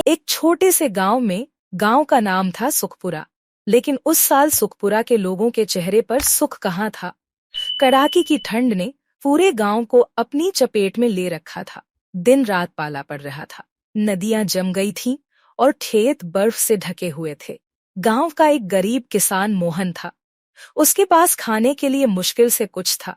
एक छोटे से गांव में गांव का नाम था सुखपुरा। लेकिन उस साल सुखपुरा के लोगों के चेहरे पर सुख कहाँ था। कड़ाके की ठंड ने पूरे गांव को अपनी चपेट में ले रखा था। दिन रात पाला पड़ रहा था। नदियां जम गई थीं और खेत बर्फ से ढके हुए थे। गांव का एक गरीब किसान मोहन था। उसके पास खाने के लिए मुश्किल से कुछ था।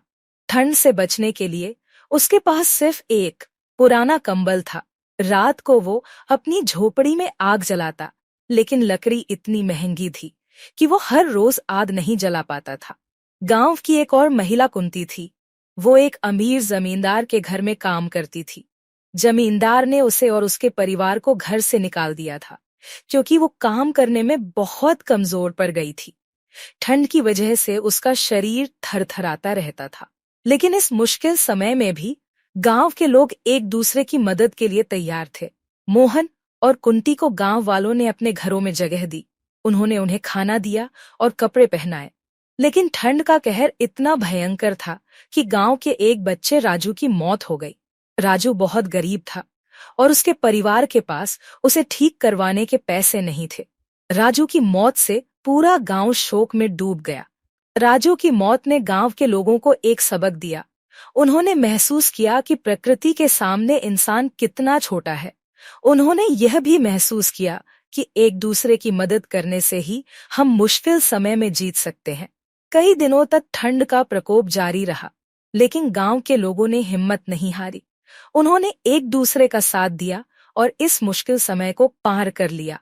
ठंड से बचने के लिए उसके पास सिर्फ एक पुराना कंबल था। रात को वो अपनी झोपड़ी में आग जलाता, लेकिन लकड़ी इतनी महंगी थी कि वो हर रोज आग नहीं जला पाता था। गांव की एक और महिला कुंती थी। वो एक अमीर जमींदार के घर में काम करती थी। जमींदार ने उसे और उसके परिवार को घर से निकाल दिया था, क्योंकि वो काम करने में बहुत कमजोर पड़ गई थी। ठंड की वजह से उसका शरीर थरथराता रहता था। लेकिन इस मुश्किल समय में भी गांव के लोग एक दूसरे की मदद के लिए तैयार थे। मोहन और कुंती को गांव वालों ने अपने घरों में जगह दी। उन्होंने उन्हें खाना दिया और कपड़े पहनाए। लेकिन ठंड का कहर इतना भयंकर था कि गांव के एक बच्चे राजू की मौत हो गई। राजू बहुत गरीब था और उसके परिवार के पास उसे ठीक करवाने के पैसे नहीं थे। राजू की मौत से पूरा गांव शोक में डूब गया। राजू की मौत ने गांव के लोगों को एक सबक दिया। उन्होंने महसूस किया कि प्रकृति के सामने इंसान कितना छोटा है। उन्होंने यह भी महसूस किया कि एक दूसरे की मदद करने से ही हम मुश्किल समय में जीत सकते हैं। कई दिनों तक ठंड का प्रकोप जारी रहा, लेकिन गांव के लोगों ने हिम्मत नहीं हारी। उन्होंने एक दूसरे का साथ दिया और इस मुश्किल समय को पार कर लिया।